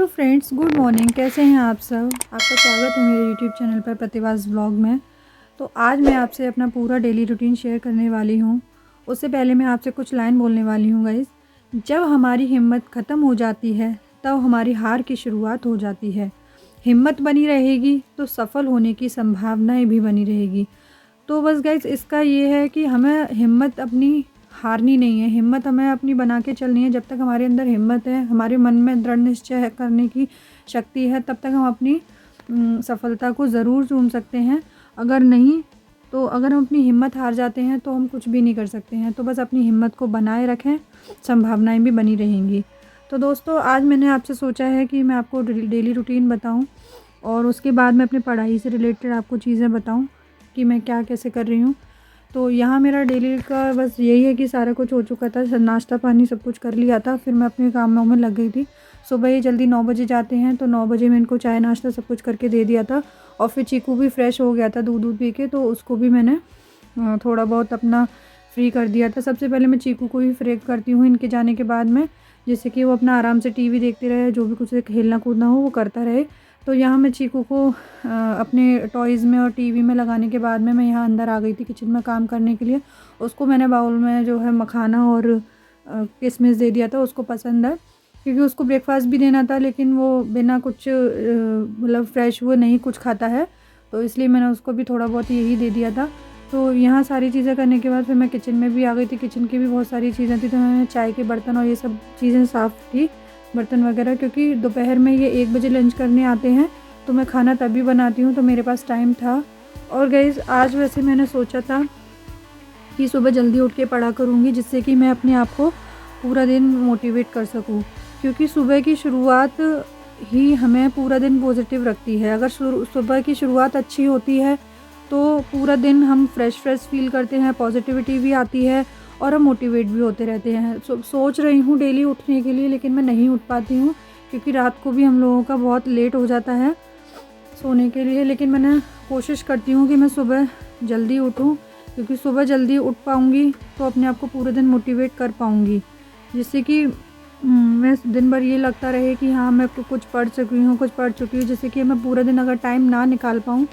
Hello friends, good morning. कैसे हैं आप सब? आपका स्वागत है मेरे यूट्यूब चैनल पर प्रतिभास व्लॉग में। तो आज मैं आपसे अपना पूरा डेली रूटीन शेयर करने वाली हूँ। उससे पहले मैं आपसे कुछ लाइन बोलने वाली हूँ गाइस। जब हमारी हिम्मत ख़त्म हो जाती है तब हमारी हार की शुरुआत हो जाती है। हिम्मत बनी रहेगी तो सफल होने की संभावनाएँ भी बनी रहेगी। तो बस गाइस इसका ये है कि हमें हिम्मत अपनी हारनी नहीं है। हिम्मत हमें अपनी बना के चलनी है। जब तक हमारे अंदर हिम्मत है, हमारे मन में दृढ़ निश्चय करने की शक्ति है, तब तक हम अपनी सफलता को ज़रूर चूम सकते हैं। अगर नहीं तो अगर हम अपनी हिम्मत हार जाते हैं तो हम कुछ भी नहीं कर सकते हैं। तो बस अपनी हिम्मत को बनाए रखें, संभावनाएं भी बनी रहेंगी। तो दोस्तों, आज मैंने आपसे सोचा है कि मैं आपको डेली रूटीन बताऊं और उसके बाद मैं अपनी पढ़ाई से रिलेटेड आपको चीज़ें बताऊं कि मैं क्या कैसे कर रही हूँ। तो यहाँ मेरा डेली का बस यही है कि सारा कुछ हो चुका था, नाश्ता पानी सब कुछ कर लिया था, फिर मैं अपने कामों में लग गई थी। सुबह ही जल्दी 9 बजे जाते हैं तो 9 बजे मैं इनको चाय नाश्ता सब कुछ करके दे दिया था। और फिर चीकू भी फ्रेश हो गया था दूध पी के, तो उसको भी मैंने थोड़ा बहुत अपना फ्री कर दिया था। सबसे पहले मैं चीकू को ही फ्री करती हूँ इनके जाने के बाद में, जिससे कि वो अपना आराम से टीवी देखते रहे, जो भी कुछ खेलना कूदना हो वो करता रहे। तो यहाँ मैं चीकू को अपने टॉयज़ में और टीवी में लगाने के बाद में मैं यहाँ अंदर आ गई थी किचन में काम करने के लिए। उसको मैंने बाउल में जो है मखाना और किशमिश दे दिया था, उसको पसंद है, क्योंकि उसको ब्रेकफास्ट भी देना था, लेकिन वो बिना कुछ मतलब फ्रेश हुए नहीं कुछ खाता है, तो इसलिए मैंने उसको भी थोड़ा बहुत यही दे दिया था। तो यहाँ सारी चीज़ें करने के बाद फिर मैं किचन में भी आ गई थी। किचन की भी बहुत सारी चीज़ें थी, तो मैंने चाय के बर्तन और ये सब चीज़ें साफ़ की, बर्तन वगैरह, क्योंकि दोपहर में ये 1 बजे लंच करने आते हैं, तो मैं खाना तभी बनाती हूँ, तो मेरे पास टाइम था। और गाइस आज वैसे मैंने सोचा था कि सुबह जल्दी उठ के पढ़ा करूँगी, जिससे कि मैं अपने आप को पूरा दिन मोटिवेट कर सकूँ, क्योंकि सुबह की शुरुआत ही हमें पूरा दिन पॉजिटिव रखती है। अगर सुबह की शुरुआत अच्छी होती है तो पूरा दिन हम फ्रेश फील करते हैं, पॉजिटिविटी भी आती है और हम मोटिवेट भी होते रहते हैं। सोच रही हूँ डेली उठने के लिए, लेकिन मैं नहीं उठ पाती हूँ, क्योंकि रात को भी हम लोगों का बहुत लेट हो जाता है सोने के लिए। लेकिन मैंने कोशिश करती हूँ कि मैं सुबह जल्दी उठूँ, क्योंकि सुबह जल्दी उठ पाऊँगी तो अपने आप को पूरे दिन मोटिवेट कर पाऊँगी, जिससे कि मैं दिन भर ये लगता रहे कि हाँ मैं कुछ पढ़ चुकी हूँ, जिससे कि मैं पूरा दिन अगर टाइम ना निकाल पाऊँ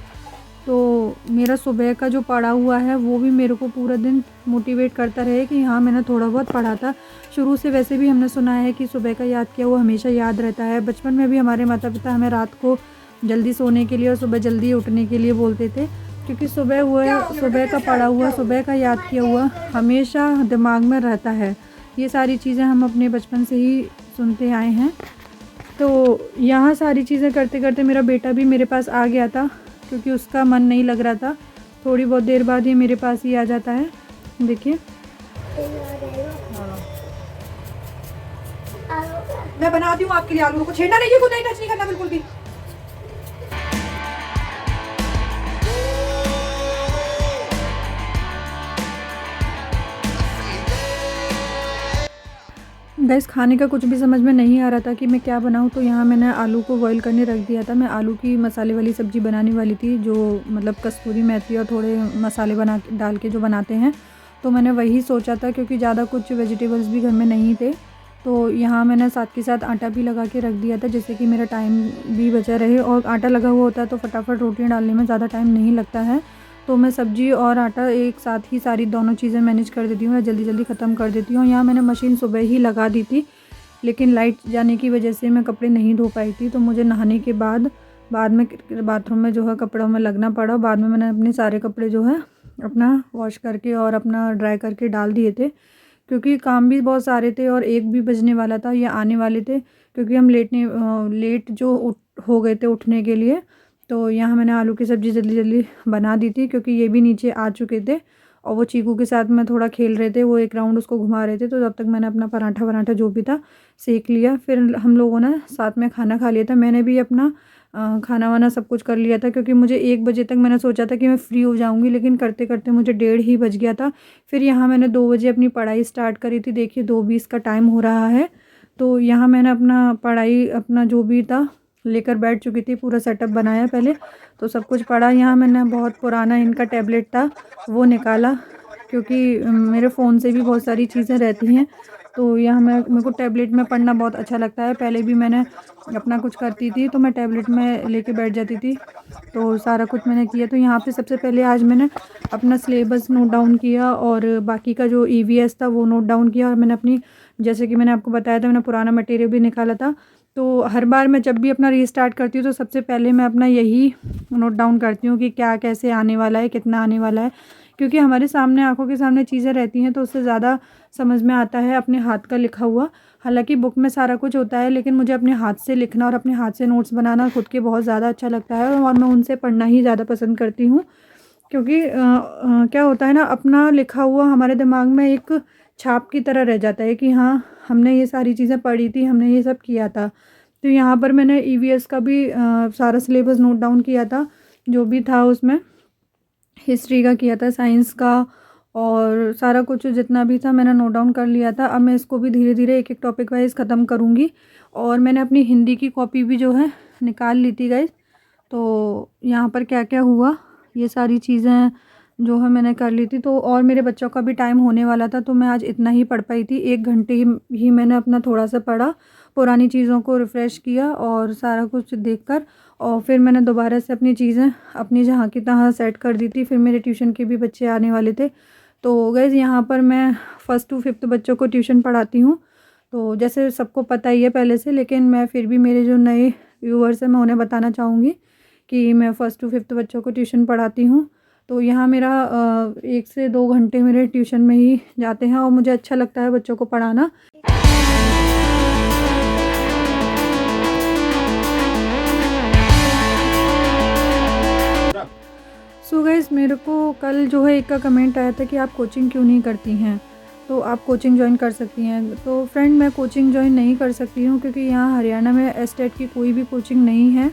तो मेरा सुबह का जो पढ़ा हुआ है वो भी मेरे को पूरा दिन मोटिवेट करता रहे कि हाँ मैंने थोड़ा बहुत पढ़ा था। शुरू से वैसे भी हमने सुना है कि सुबह का याद किया वो हमेशा याद रहता है। बचपन में भी हमारे माता पिता हमें रात को जल्दी सोने के लिए और सुबह जल्दी उठने के लिए बोलते थे, क्योंकि सुबह का पढ़ा हुआ, सुबह का याद किया हुआ हमेशा दिमाग में रहता है। ये सारी चीज़ें हम अपने बचपन से ही सुनते आए हैं। तो यहाँ सारी चीज़ें करते करते मेरा बेटा भी मेरे पास आ गया था, क्योंकि उसका मन नहीं लग रहा था। थोड़ी बहुत देर बाद ये मेरे पास ही आ जाता है। देखिए मैं बनाती हूँ आपके लिए आलू को, छेड़ना नहीं है, कुछ नहीं टच नहीं करना बिल्कुल भी। गैस खाने का कुछ भी समझ में नहीं आ रहा था कि मैं क्या बनाऊं, तो यहाँ मैंने आलू को बॉईल करने रख दिया था। मैं आलू की मसाले वाली सब्ज़ी बनाने वाली थी, जो मतलब कस्तूरी मेथी और थोड़े मसाले डाल के जो बनाते हैं, तो मैंने वही सोचा था, क्योंकि ज़्यादा कुछ वेजिटेबल्स भी घर में नहीं थे। तो यहाँ मैंने साथ के साथ आटा भी लगा के रख दिया था, जिससे कि मेरा टाइम भी बचा रहे। और आटा लगा हुआ होता है तो फटाफट रोटियाँ डालने में ज़्यादा टाइम नहीं लगता है। तो मैं सब्ज़ी और आटा एक साथ ही सारी दोनों चीज़ें मैनेज कर देती हूँ, या जल्दी जल्दी ख़त्म कर देती हूँ। यहाँ मैंने मशीन सुबह ही लगा दी थी, लेकिन लाइट जाने की वजह से मैं कपड़े नहीं धो पाई थी, तो मुझे नहाने के बाद में बाथरूम में जो है कपड़ों में लगना पड़ा। बाद में मैंने अपने सारे कपड़े जो है अपना वॉश करके और अपना ड्राई करके डाल दिए थे, क्योंकि काम भी बहुत सारे थे और 1 भी बजने वाला था, ये आने वाले थे, क्योंकि हम लेट जो हो गए थे उठने के लिए। तो यहाँ मैंने आलू की सब्ज़ी जल्दी जल्दी बना दी थी, क्योंकि ये भी नीचे आ चुके थे और वो चीकू के साथ में थोड़ा खेल रहे थे, वो एक राउंड उसको घुमा रहे थे। तो तब तक मैंने अपना पराठा जो भी था सेक लिया। फिर हम लोगों ने साथ में खाना खा लिया था। मैंने भी अपना खाना वाना सब कुछ कर लिया था, क्योंकि मुझे 1 बजे तक मैंने सोचा था कि मैं फ्री हो जाऊंगी, लेकिन करते करते मुझे 1:30 ही बज गया था। फिर यहाँ मैंने 2 बजे अपनी पढ़ाई स्टार्ट करी थी। देखिए 2:20 का टाइम हो रहा है। तो यहाँ मैंने अपना पढ़ाई अपना जो भी था लेकर बैठ चुकी थी, पूरा सेटअप बनाया पहले, तो सब कुछ पढ़ा। यहाँ मैंने बहुत पुराना इनका टैबलेट था वो निकाला, क्योंकि मेरे फ़ोन से भी बहुत सारी चीज़ें रहती हैं। तो यहाँ मेरे को टैबलेट में पढ़ना बहुत अच्छा लगता है। पहले भी मैंने अपना कुछ करती थी तो मैं टैबलेट में लेके बैठ जाती थी, तो सारा कुछ मैंने किया। तो यहाँ पे सबसे पहले आज मैंने अपना सिलेबस नोट डाउन किया और बाकी का जो ईवीएस था वो नोट डाउन किया। और मैंने अपनी, जैसे कि मैंने आपको बताया था, मैंने पुराना मटेरियल भी निकाला था। तो हर बार मैं जब भी अपना रीस्टार्ट करती हूँ तो सबसे पहले मैं अपना यही नोट डाउन करती हूँ कि क्या कैसे आने वाला है, कितना आने वाला है। क्योंकि हमारे सामने, आंखों के सामने चीज़ें रहती हैं तो उससे ज़्यादा समझ में आता है अपने हाथ का लिखा हुआ। हालांकि बुक में सारा कुछ होता है, लेकिन मुझे अपने हाथ से लिखना और अपने हाथ से नोट्स बनाना खुद के बहुत ज़्यादा अच्छा लगता है और मैं उनसे पढ़ना ही ज़्यादा पसंद करती हूँ। क्योंकि क्या होता है ना, अपना लिखा हुआ हमारे दिमाग में एक छाप की तरह रह जाता है कि हाँ, हमने ये सारी चीज़ें पढ़ी थी, हमने ये सब किया था। तो यहाँ पर मैंने ईवीएस का भी सारा सिलेबस नोट डाउन किया था, जो भी था उसमें। हिस्ट्री का किया था, साइंस का, और सारा कुछ जितना भी था मैंने नोट डाउन कर लिया था। अब मैं इसको भी धीरे धीरे एक एक टॉपिक वाइज ख़त्म करूँगी। और मैंने अपनी हिंदी की कॉपी भी जो है निकाल ली थी गाइस। तो यहाँ पर क्या क्या हुआ, ये सारी चीज़ें जो है मैंने कर ली थी। तो और मेरे बच्चों का भी टाइम होने वाला था, तो मैं आज इतना ही पढ़ पाई थी। 1 घंटे ही मैंने अपना थोड़ा सा पढ़ा, पुरानी चीज़ों को रिफ़्रेश किया और सारा कुछ देखकर, और फिर मैंने दोबारा से अपनी चीज़ें अपनी जहाँ की तहाँ सेट कर दी थी। फिर मेरे ट्यूशन के भी बच्चे आने वाले थे। तो गाइज़ यहाँ पर मैं 1st to 5th बच्चों को ट्यूशन पढ़ाती हूँ। तो जैसे सबको पता ही है पहले से, लेकिन मैं फिर भी मेरे जो नए व्यूअर्स हैं मैं उन्हें बताना चाहूँगी कि मैं 1st to 5th बच्चों को ट्यूशन पढ़ाती हूँ। तो यहाँ मेरा 1 से 2 घंटे मेरे ट्यूशन में ही जाते हैं और मुझे अच्छा लगता है बच्चों को पढ़ाना। सो गाइज़, मेरे को कल जो है एक का कमेंट आया था कि आप कोचिंग क्यों नहीं करती हैं, तो आप कोचिंग ज्वाइन कर सकती हैं। तो फ्रेंड, मैं कोचिंग ज्वाइन नहीं कर सकती हूँ क्योंकि यहाँ हरियाणा में एस्टेट की कोई भी कोचिंग नहीं है।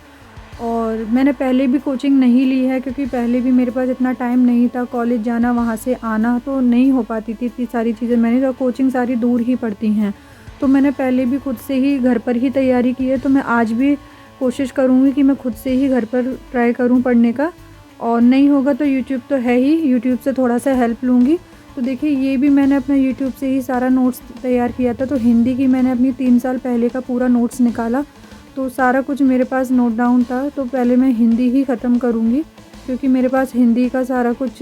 और मैंने पहले भी कोचिंग नहीं ली है क्योंकि पहले भी मेरे पास इतना टाइम नहीं था, कॉलेज जाना वहाँ से आना तो नहीं हो पाती थी इतनी सारी चीज़ें। मैंने तो कोचिंग सारी दूर ही पड़ती हैं, तो मैंने पहले भी खुद से ही घर पर ही तैयारी की है। तो मैं आज भी कोशिश करूँगी कि मैं खुद से ही घर पर ट्राई करूँ पढ़ने का, और नहीं होगा तो यूट्यूब तो है ही, यूट्यूब से थोड़ा सा हेल्प लूँगी। तो देखिए, ये भी मैंने अपना यूट्यूब से ही सारा नोट्स तैयार किया था। तो हिंदी की मैंने अपनी 3 साल पहले का पूरा नोट्स निकाला, तो सारा कुछ मेरे पास नोट डाउन था। तो पहले मैं हिंदी ही ख़त्म करूँगी क्योंकि मेरे पास हिंदी का सारा कुछ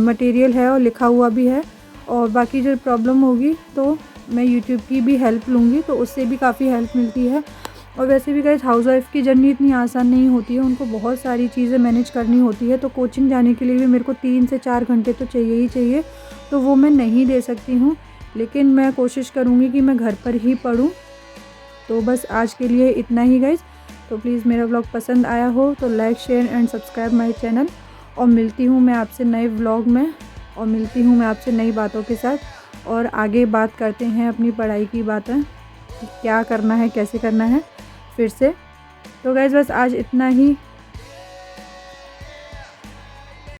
मटेरियल है और लिखा हुआ भी है। और बाकी जो प्रॉब्लम होगी तो मैं यूट्यूब की भी हेल्प लूँगी, तो उससे भी काफ़ी हेल्प मिलती है। और वैसे भी गाइस, हाउसवाइफ़ की जर्नी इतनी आसान नहीं होती है, उनको बहुत सारी चीज़ें मैनेज करनी होती है। तो कोचिंग जाने के लिए भी मेरे को 3 से 4 घंटे तो चाहिए ही चाहिए, तो वो मैं नहीं दे सकती हूँ। लेकिन मैं कोशिश करूँगी कि मैं घर पर ही पढूँ। तो बस आज के लिए इतना ही गाइस। तो प्लीज़ मेरा व्लॉग पसंद आया हो तो like, share and subscribe my channel. और मिलती हूँ मैं आपसे नए व्लॉग में, और मिलती हूँ मैं आपसे नई बातों के साथ, और आगे बात करते हैं अपनी पढ़ाई की बातें, क्या करना है, कैसे करना है फिर से। तो गाइस, बस आज इतना ही।